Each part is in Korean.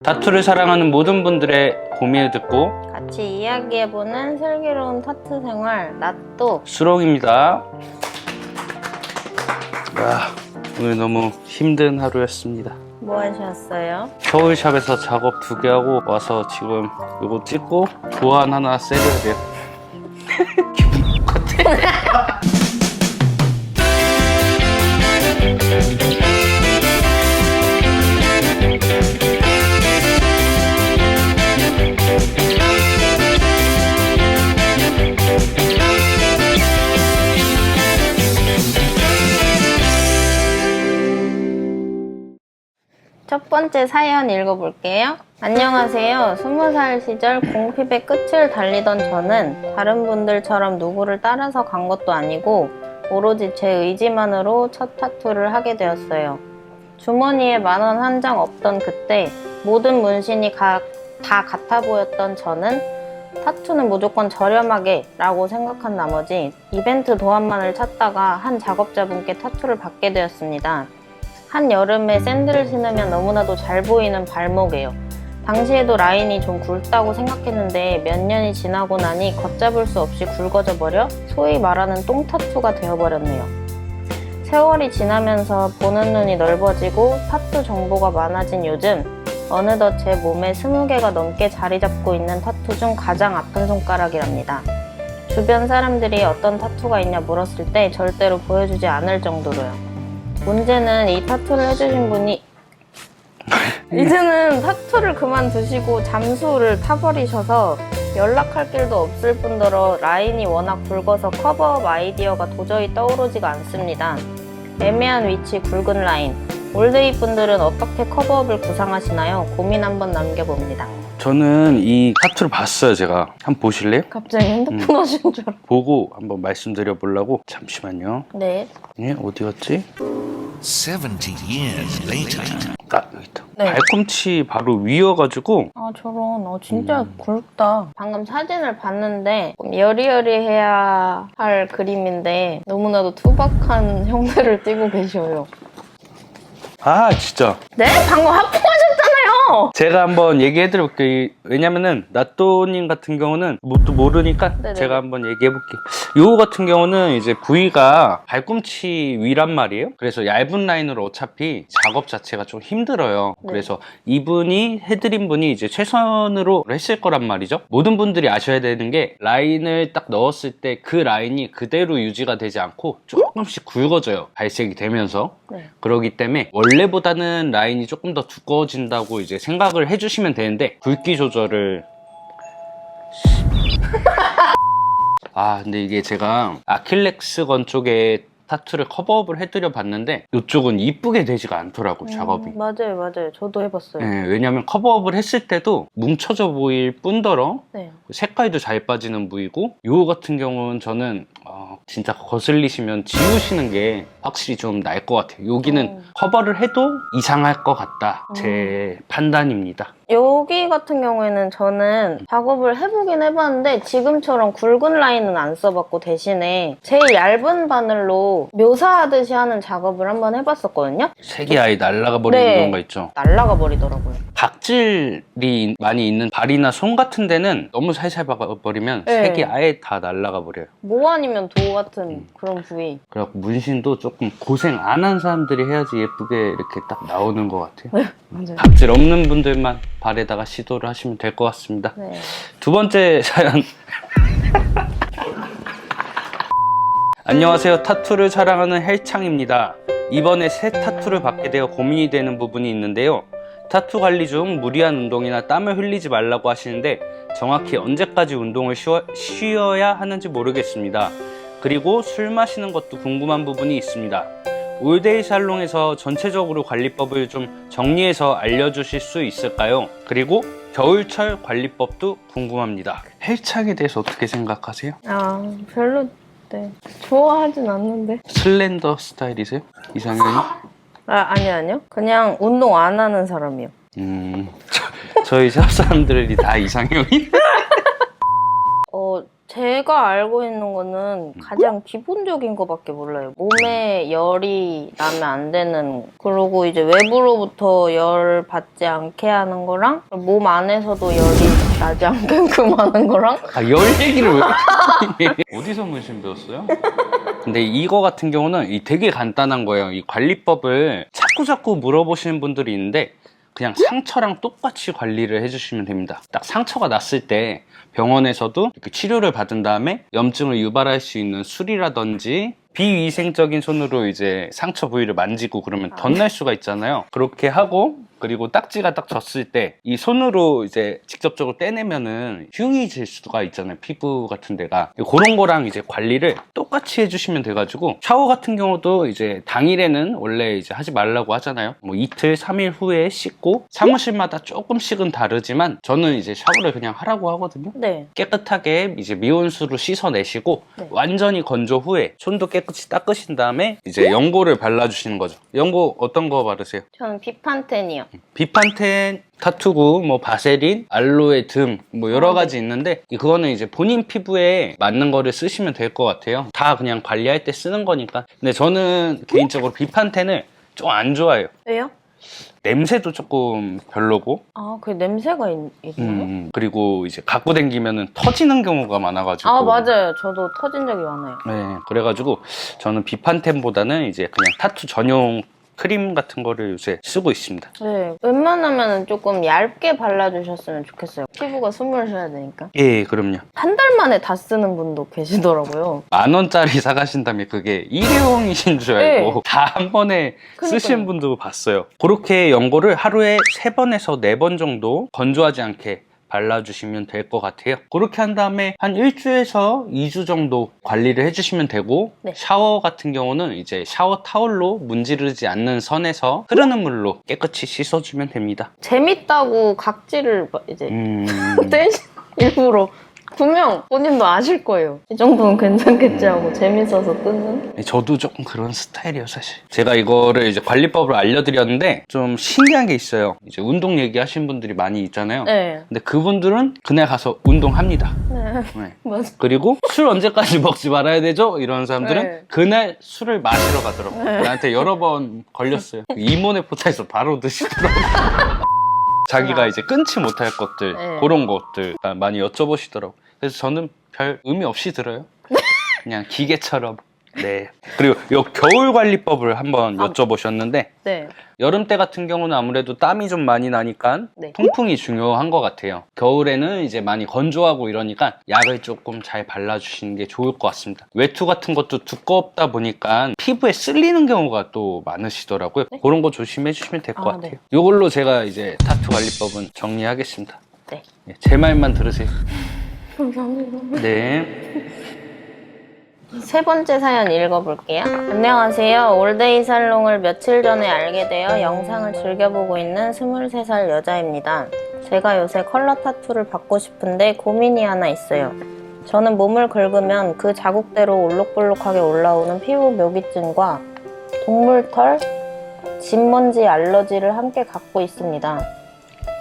타투를 사랑하는 모든 분들의 고민을 듣고 같이 이야기해보는 슬기로운 타투 생활 나또 수롱입니다. 오늘 너무 힘든 하루였습니다. 뭐 하셨어요? 서울샵에서 작업 2개 하고 와서 지금 이거 찍고 도안 하나 세려야 돼요. 기분 똑같아. 첫 번째 사연 읽어볼게요. 안녕하세요. 20살 시절 공핍의 끝을 달리던 저는 다른 분들처럼 누구를 따라서 간 것도 아니고 오로지 제 의지만으로 첫 타투를 하게 되었어요. 주머니에 10,000원 한 장 없던 그때 모든 문신이 다 같아 보였던 저는 타투는 무조건 저렴하게 라고 생각한 나머지 이벤트 도안만을 찾다가 한 작업자분께 타투를 받게 되었습니다. 한여름에 샌들을 신으면 너무나도 잘 보이는 발목이에요. 당시에도 라인이 좀 굵다고 생각했는데 몇 년이 지나고 나니 걷잡을 수 없이 굵어져 버려 소위 말하는 똥타투가 되어버렸네요. 세월이 지나면서 보는 눈이 넓어지고 타투 정보가 많아진 요즘 어느덧 제 몸에 20개가 넘게 자리 잡고 있는 타투 중 가장 아픈 손가락이랍니다. 주변 사람들이 어떤 타투가 있냐 물었을 때 절대로 보여주지 않을 정도로요. 문제는 이 타투를 해주신 분이 이제는 타투를 그만두시고 잠수를 타버리셔서 연락할 길도 없을 뿐더러 라인이 워낙 굵어서 커버업 아이디어가 도저히 떠오르지가 않습니다. 애매한 위치 굵은 라인 올드이 분들은 어떻게 커버업을 구상하시나요? 고민 한번 남겨봅니다. 저는 이 타투를 봤어요. 제가 한번 보실래요? 갑자기 핸드폰 하신 줄 알았어. 보고 한번 말씀드려 보려고. 잠시만요. 네. 예, 어디 갔지? 70 years later. 여기 있다. 네. 발꿈치 바로 위여가지고 아 저런 진짜 굵다. 방금 사진을 봤는데 여리여리해야 할 그림인데 너무나도 투박한 형태를 띠고 계셔요. 진짜 네? 방금 하품하셨잖아요. 제가 한번 얘기해드릴게요. 왜냐면은 나또님 같은 경우는 뭣도 모르니까 네네. 제가 한번 얘기해볼게요. 요 같은 경우는 이제 부위가 발꿈치 위란 말이에요. 그래서 얇은 라인으로 어차피 작업 자체가 좀 힘들어요. 네. 그래서 이분이 해드린 분이 이제 최선으로 했을 거란 말이죠. 모든 분들이 아셔야 되는 게 라인을 딱 넣었을 때 그 라인이 그대로 유지가 되지 않고 조금씩 굵어져요. 발색이 되면서. 네. 그러기 때문에 원래보다는 라인이 조금 더 두꺼워진다고 이제 생각을 해주시면 되는데 굵기 조절을 근데 이게 제가 아킬렉스건 쪽에 타투를 커버업을 해드려 봤는데 이쪽은 이쁘게 되지가 않더라고요. 작업이. 맞아요. 저도 해봤어요. 네, 왜냐면 커버업을 했을 때도 뭉쳐져 보일 뿐더러 네. 색깔도 잘 빠지는 부위고 요 같은 경우는 저는 진짜 거슬리시면 지우시는 게 확실히 좀 나을 것 같아요. 여기는 커버를 해도 이상할 것 같다. 제 판단입니다. 여기 같은 경우에는 저는 작업을 해보긴 해봤는데 지금처럼 굵은 라인은 안 써봤고 대신에 제일 얇은 바늘로 묘사하듯이 하는 작업을 한번 해봤었거든요. 색이 아예 날아가 버리는 네. 경우가 있죠. 날라가 버리더라고요. 각질이 많이 있는 발이나 손 같은 데는 너무 살살 박아버리면 네. 색이 아예 다 날아가 버려요. 모 아니면 도 같은 그런 부위. 그래갖고 문신도 조금 고생 안 한 사람들이 해야지 예쁘게 이렇게 딱 나오는 것 같아요. 맞아요. 각질 없는 분들만 발에다가 시도를 하시면 될 것 같습니다. 네. 두 번째 사연. 안녕하세요. 타투를 사랑하는 헬창입니다. 이번에 새 타투를 받게 되어 고민이 되는 부분이 있는데요. 타투 관리 중 무리한 운동이나 땀을 흘리지 말라고 하시는데 정확히 언제까지 운동을 쉬어야 하는지 모르겠습니다. 그리고 술 마시는 것도 궁금한 부분이 있습니다. 올데이 살롱에서 전체적으로 관리법을 좀 정리해서 알려주실 수 있을까요? 그리고 겨울철 관리법도 궁금합니다. 헬창에 대해서 어떻게 생각하세요? 별로 좋아하진 않는데. 슬렌더 스타일이세요? 이상형이? 아니요. 그냥 운동 안 하는 사람이요. 저희 샵 사람들이 다 이상형이? 제가 알고 있는 거는 가장 기본적인 거밖에 몰라요. 몸에 열이 나면 안 되는, 그리고 이제 외부로부터 열 받지 않게 하는 거랑 몸 안에서도 열이 나지 않게끔 하는 거랑. 아, 열 얘기를 왜 어디서 문신 배웠어요? 근데 이거 같은 경우는 되게 간단한 거예요. 이 관리법을 자꾸 물어보시는 분들이 있는데 그냥 상처랑 똑같이 관리를 해주시면 됩니다. 딱 상처가 났을 때 병원에서도 이렇게 치료를 받은 다음에 염증을 유발할 수 있는 술이라든지 비위생적인 손으로 이제 상처 부위를 만지고 그러면 덧날 수가 있잖아요. 그렇게 하고, 그리고 딱지가 딱 졌을 때 이 손으로 이제 직접적으로 떼내면은 흉이 질 수가 있잖아요. 피부 같은 데가. 그런 거랑 이제 관리를 똑같이 해주시면 돼가지고, 샤워 같은 경우도 이제 당일에는 원래 이제 하지 말라고 하잖아요. 뭐 이틀, 3일 후에 씻고, 사무실마다 조금씩은 다르지만 저는 이제 샤워를 그냥 하라고 하거든요. 네. 깨끗하게 이제 미온수로 씻어내시고 네. 완전히 건조 후에 손도 깨끗이 닦으신 다음에 이제 연고를 발라주시는 거죠. 연고 어떤 거 바르세요? 저는 비판텐이요. 비판텐, 타투구, 뭐 바세린, 알로에 등 뭐 여러 가지 있는데 그거는 이제 본인 피부에 맞는 거를 쓰시면 될 것 같아요. 다 그냥 관리할 때 쓰는 거니까. 근데 저는 개인적으로 비판텐을 좀 안 좋아해요. 왜요? 냄새도 조금 별로고, 아, 그 냄새가 있나요? 그리고 이제 갖고 다니면은 터지는 경우가 많아가지고. 아, 맞아요. 저도 터진 적이 많아요. 네, 그래가지고 저는 비판템보다는 이제 그냥 타투 전용 크림 같은 거를 요새 쓰고 있습니다. 네, 웬만하면 조금 얇게 발라주셨으면 좋겠어요. 피부가 숨을 쉬어야 되니까. 예, 그럼요. 한 달 만에 다 쓰는 분도 계시더라고요. 10,000원짜리 사가신다면 그게 일회용이신 줄 알고 네. 다 한 번에 그러니까요. 쓰시는 분도 봤어요. 그렇게 연고를 하루에 3번에서 4번 정도 건조하지 않게 발라주시면 될 것 같아요. 그렇게 한 다음에 한 1주에서 2주 정도 관리를 해주시면 되고, 네. 샤워 같은 경우는 이제 샤워 타올로 문지르지 않는 선에서 흐르는 물로 깨끗이 씻어주면 됩니다. 재밌다고 각질을 이제 음... 일부러 분명 본인도 아실 거예요. 이 정도는 괜찮겠지 하고 재밌어서 뜯는? 저도 조금 그런 스타일이에요, 사실. 제가 이거를 이제 관리법을 알려드렸는데 좀 신기한 게 있어요. 이제 운동 얘기하시는 분들이 많이 있잖아요. 네. 근데 그분들은 그날 가서 운동합니다. 네. 네. 맞아. 그리고 술 언제까지 먹지 말아야 되죠? 이런 사람들은 네. 그날 술을 마시러 가더라고요. 나한테 여러 번 걸렸어요. 이모네포타에서 바로 드시더라고요. 자기가 이제 끊지 못할 것들, 네. 그런 것들 많이 여쭤보시더라고요. 그래서 저는 별 의미 없이 들어요. 그냥 기계처럼. 네. 그리고 요 겨울 관리법을 한번 여쭤보셨는데, 네. 여름 때 같은 경우는 아무래도 땀이 좀 많이 나니까 네. 통풍이 중요한 것 같아요. 겨울에는 이제 많이 건조하고 이러니까 약을 조금 잘 발라주시는 게 좋을 것 같습니다. 외투 같은 것도 두껍다 보니까 피부에 쓸리는 경우가 또 많으시더라고요. 네? 그런 거 조심해 주시면 될 것 아, 같아요. 네. 이걸로 제가 이제 타투 관리법은 정리하겠습니다. 네. 네, 제 말만 들으세요. 감사합니다. 네. 세 번째 사연 읽어볼게요. 안녕하세요. 올데이 살롱을 며칠 전에 알게 되어 영상을 즐겨보고 있는 23살 여자입니다. 제가 요새 컬러 타투를 받고 싶은데 고민이 하나 있어요. 저는 몸을 긁으면 그 자국대로 올록볼록하게 올라오는 피부 묘기증과 동물털, 진먼지 알러지를 함께 갖고 있습니다.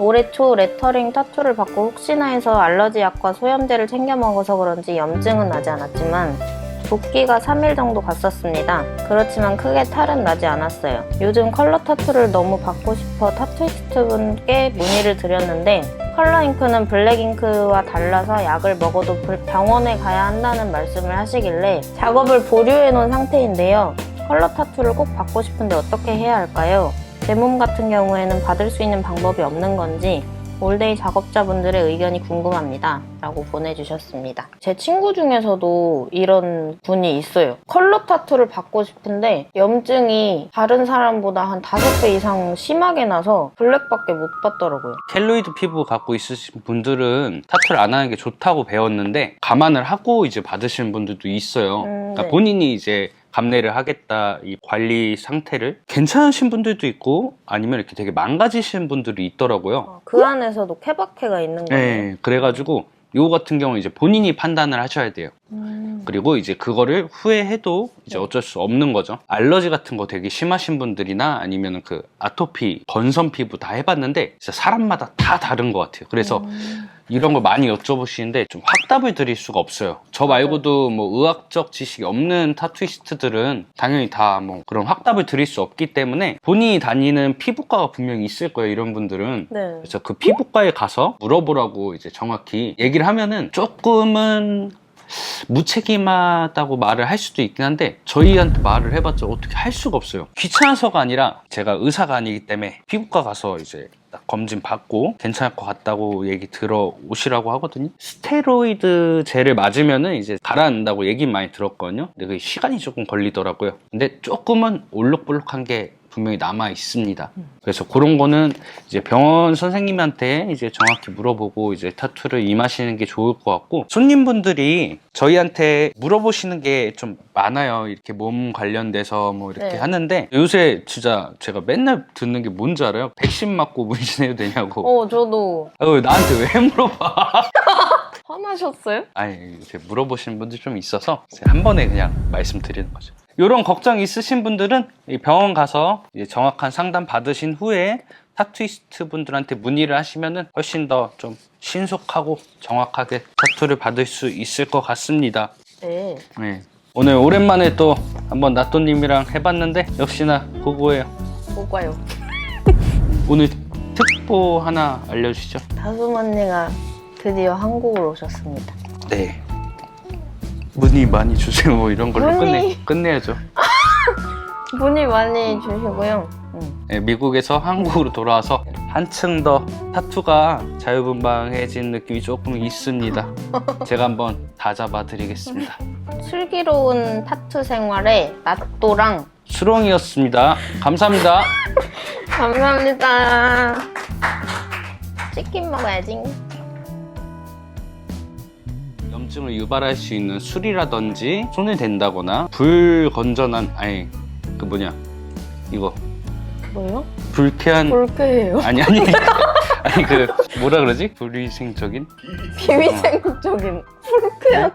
올해 초 레터링 타투를 받고 혹시나 해서 알러지 약과 소염제를 챙겨 먹어서 그런지 염증은 나지 않았지만 붓기가 3일 정도 갔었습니다. 그렇지만 크게 탈은 나지 않았어요. 요즘 컬러 타투를 너무 받고 싶어 타투이스트 분께 문의를 드렸는데 컬러 잉크는 블랙 잉크와 달라서 약을 먹어도 병원에 가야 한다는 말씀을 하시길래 작업을 보류해 놓은 상태인데요. 컬러 타투를 꼭 받고 싶은데 어떻게 해야 할까요? 제 몸 같은 경우에는 받을 수 있는 방법이 없는 건지 올데이 작업자분들의 의견이 궁금합니다. 라고 보내주셨습니다. 제 친구 중에서도 이런 분이 있어요. 컬러 타투를 받고 싶은데 염증이 다른 사람보다 한 5배 이상 심하게 나서 블랙밖에 못 받더라고요. 켈로이드 피부 갖고 있으신 분들은 타투를 안 하는 게 좋다고 배웠는데 감안을 하고 이제 받으시는 분들도 있어요. 그러니까 네. 본인이 이제 감내를 하겠다, 이 관리 상태를 괜찮으신 분들도 있고 아니면 이렇게 되게 망가지시는 분들이 있더라고요. 그 안에서도 케바케가 있는 거예요. 네, 그래가지고 요거 같은 경우는 이제 본인이 판단을 하셔야 돼요. 그리고 이제 그거를 후회해도 이제 어쩔 수 없는 거죠. 알러지 같은 거 되게 심하신 분들이나 아니면 그 아토피, 건선 피부 다 해봤는데 진짜 사람마다 다 다른 것 같아요. 그래서 이런 걸 많이 여쭤보시는데 좀 확답을 드릴 수가 없어요. 저 말고도 뭐 의학적 지식이 없는 타투이스트들은 당연히 다 뭐 그런 확답을 드릴 수 없기 때문에 본인이 다니는 피부과가 분명히 있을 거예요, 이런 분들은. 네. 그래서 그 피부과에 가서 물어보라고 이제 정확히 얘기를 하면은 조금은 무책임하다고 말을 할 수도 있긴 한데 저희한테 말을 해봤자 어떻게 할 수가 없어요. 귀찮아서가 아니라 제가 의사가 아니기 때문에 피부과 가서 이제 딱 검진 받고 괜찮을 것 같다고 얘기 들어오시라고 하거든요. 스테로이드 젤을 맞으면은 이제 가라앉는다고 얘기 많이 들었거든요. 근데 그 시간이 조금 걸리더라고요. 근데 조금은 올록볼록한 게 분명히 남아 있습니다. 그래서 그런 거는 이제 병원 선생님한테 이제 정확히 물어보고 이제 타투를 임하시는 게 좋을 것 같고, 손님분들이 저희한테 물어보시는 게 좀 많아요. 이렇게 몸 관련돼서 뭐 이렇게 네. 하는데 요새 진짜 제가 맨날 듣는 게 뭔지 알아요? 백신 맞고 문신해도 되냐고. 저도 나한테 왜 물어봐? 화나셨어요? 아니, 이렇게 물어보시는 분들 좀 있어서 제가 한 번에 그냥 말씀드리는 거죠. 이런 걱정 있으신 분들은 이 병원 가서 이제 정확한 상담 받으신 후에 타투이스트 분들한테 문의를 하시면은 훨씬 더 좀 신속하고 정확하게 타투를 받을 수 있을 것 같습니다. 네. 네. 오늘 오랜만에 또 한번 나또님이랑 해봤는데 역시나 고고해요. 뭐가요? 오늘 특보 하나 알려주시죠. 다솜 언니가 드디어 한국으로 오셨습니다. 네. 문의 많이 주세요. 뭐 이런 걸로 문의? 끝내야죠. 문의 많이 주시고요. 네, 미국에서 한국으로 돌아와서 한층 더 타투가 자유분방해진 느낌이 조금 있습니다. 제가 한번 다 잡아드리겠습니다. 슬기로운 타투 생활에 나또랑 수롱이었습니다. 감사합니다. 감사합니다. 치킨 먹어야지. 염증을 유발할 수 있는 술이라든지 손에 댄다거나 불건전한 이거 뭐요? 불쾌한 볼게요. 아니 그 뭐라 그러지? 불위생적인 비위생적인 불쾌한